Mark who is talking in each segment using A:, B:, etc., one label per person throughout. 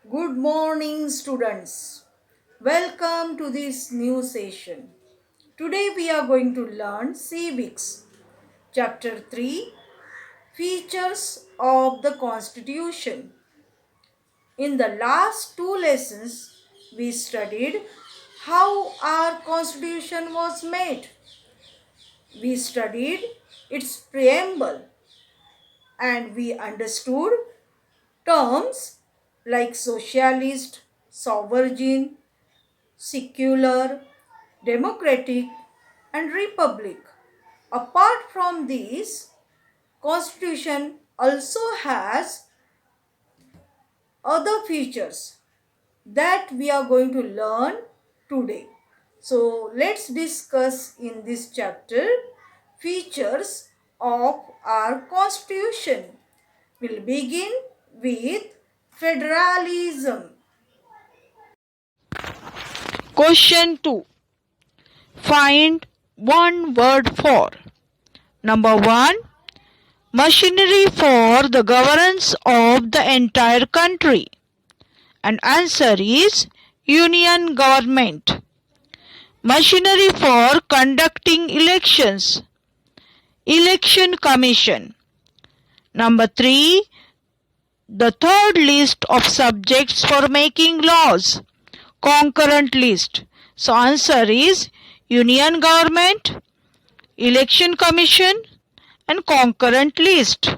A: Good morning, students. Welcome to this new session. Today we are going to learn Civics, Chapter 3 Features of the Constitution. In the last two lessons, we studied how our Constitution was made. We studied its preamble and we understood terms like socialist, sovereign, secular, democratic and republic. Apart from these, constitution also has other features that we are going to learn today. So let's discuss in this chapter features of our constitution. We'll begin with federalism.
B: Question 2. Find one word for. Number 1. Machinery for the governance of the entire country. And answer is Union Government. Machinery for conducting elections. Election Commission. Number 3. The third list of subjects for making laws. Concurrent list. So answer is Union Government, Election Commission and concurrent list.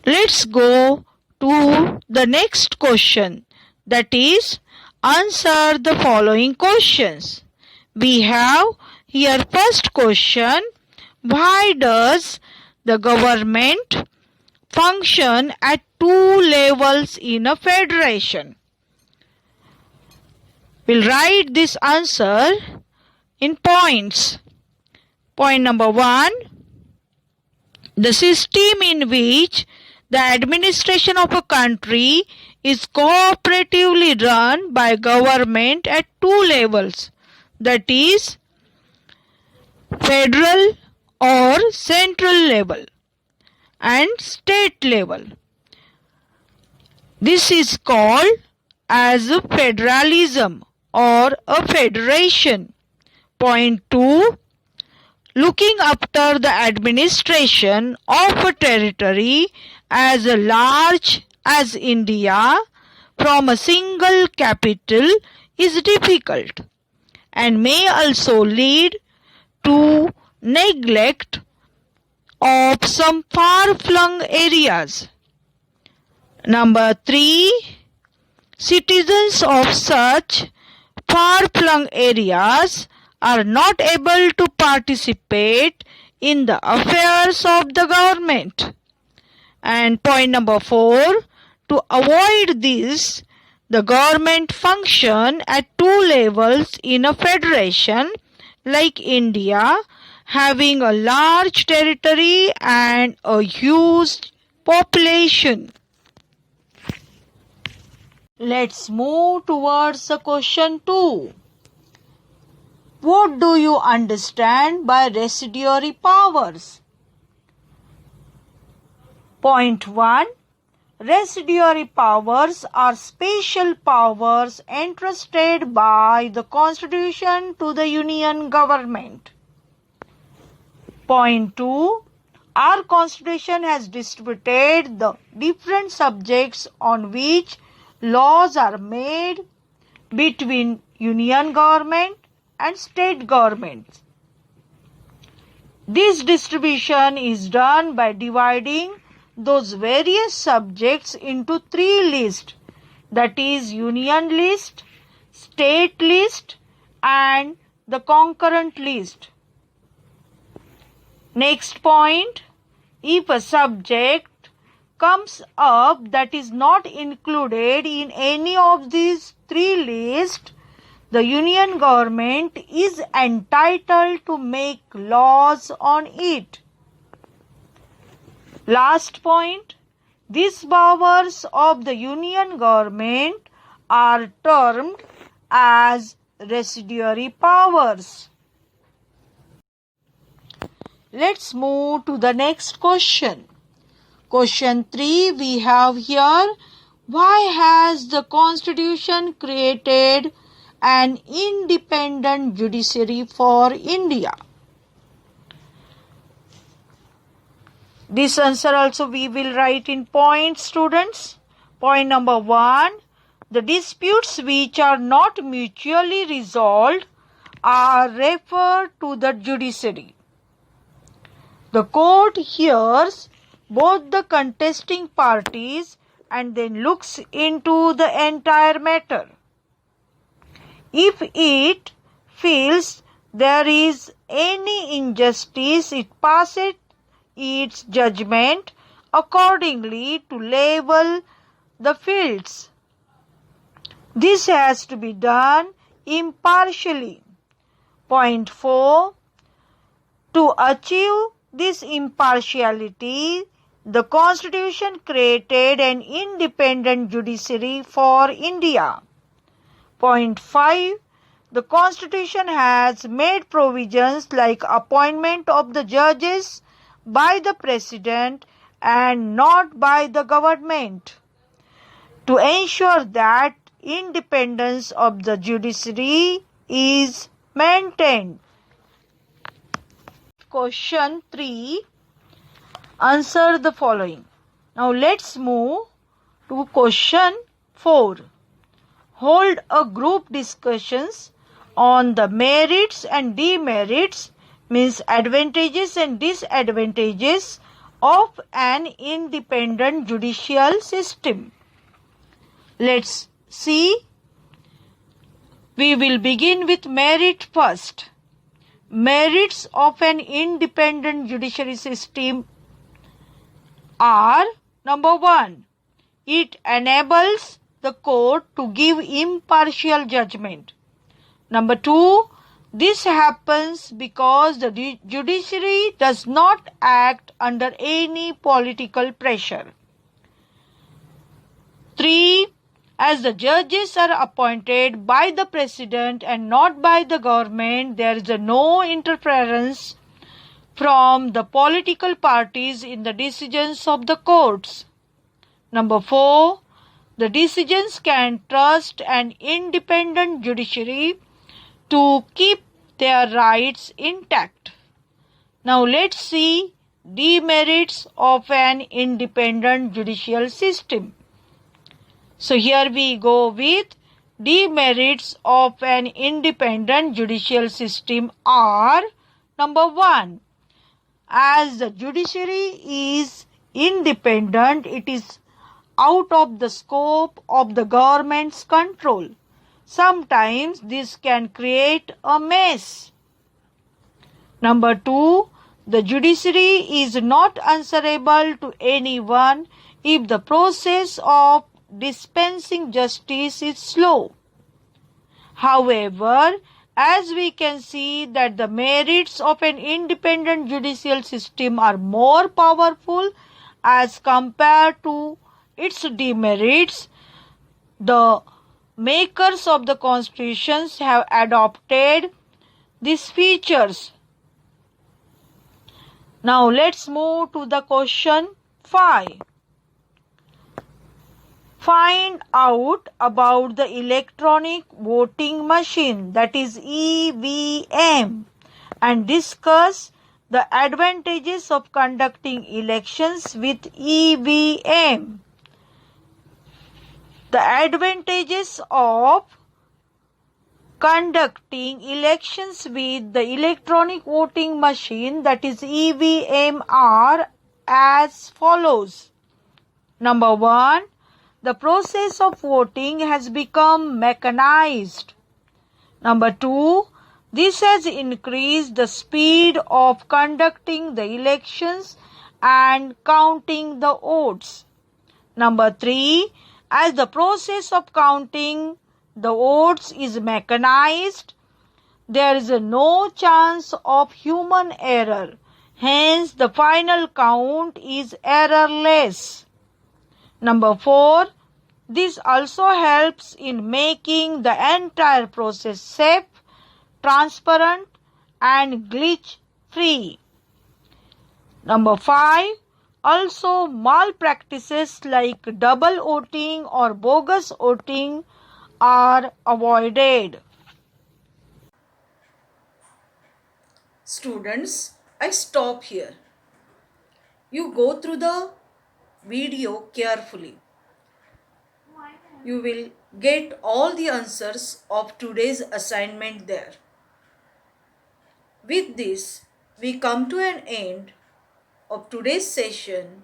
B: Let's go to the next question, that is answer the following questions. We have here first question, why does the government function at two levels in a federation? We'll write this answer in points. Point number 1. The system in which the administration of a country is cooperatively run by government at two levels, that is federal or central level and state level. This is called as federalism or a federation. Point 2. Looking after the administration of a territory as large as India from a single capital is difficult and may also lead to neglect of some far-flung areas. Number 3. Citizens of such far-flung areas are not able to participate in the affairs of the government. And point number 4, to avoid this, the government function at two levels in a federation like India, having a large territory and a huge population. Let's move towards the question 2. What do you understand by residuary powers? Point 1. Residuary powers are special powers entrusted by the Constitution to the Union Government. Point 2. Our Constitution has distributed the different subjects on which laws are made between Union Government and state governments. This distribution is done by dividing those various subjects into three lists, that is Union list, state list and the concurrent list. Next point, if a subject comes up that is not included in any of these three lists, the Union Government is entitled to make laws on it. Last point, these powers of the Union Government are termed as residuary powers. Let's move to the next question. Question 3 we have here, Why has the Constitution created an independent judiciary for India? This answer also we will write in points, students. Point number 1. The disputes which are not mutually resolved are referred to the judiciary. The court hears both the contesting parties and then looks into the entire matter. If it feels there is any injustice, it passes its judgment accordingly to level the fields. This has to be done impartially. Point 4. To achieve this impartiality, the Constitution created an independent judiciary for India. Point 5. The Constitution has made provisions like appointment of the judges by the President and not by the government to ensure that independence of the judiciary is maintained. Question 3. Answer the following. Now let's move to question 4. Hold a group discussions on the merits and demerits, means advantages and disadvantages of an independent judicial system. Let's see. We will begin with merit first. Merits of an independent judiciary system are: number 1, it enables the court to give impartial judgment. Number 2, this happens because the judiciary does not act under any political pressure. 3, as the judges are appointed by the President and not by the government, there is no interference from the political parties in the decisions of the courts. Number 4, the decisions can trust an independent judiciary to keep their rights intact. Now let's see demerits of an independent judicial system. So here we go with demerits of an independent judicial system are: number 1, as the judiciary is independent, it is out of the scope of the government's control. Sometimes this can create a mess. Number 2, the judiciary is not answerable to anyone if the process of dispensing justice is slow. However, as we can see that the merits of an independent judicial system are more powerful as compared to its demerits, the makers of the constitutions have adopted these features. Now let's move to the question 5. Find out about the electronic voting machine, that is EVM, and discuss the advantages of conducting elections with EVM. The advantages of conducting elections with the electronic voting machine, that is EVM, are as follows. Number 1, the process of voting has become mechanized. Number 2, this has increased the speed of conducting the elections and counting the votes. Number 3, as the process of counting the votes is mechanized, there is no chance of human error. Hence, the final count is errorless. Number 4, this also helps in making the entire process safe, transparent and glitch free. Number 5, Also, malpractices like double voting or bogus voting are avoided.
A: Students, I stop here. You go through the video carefully. You will get all the answers of today's assignment there. With this, we come to an end of today's session.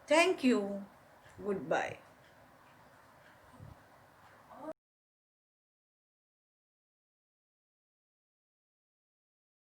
A: Thank you. Goodbye.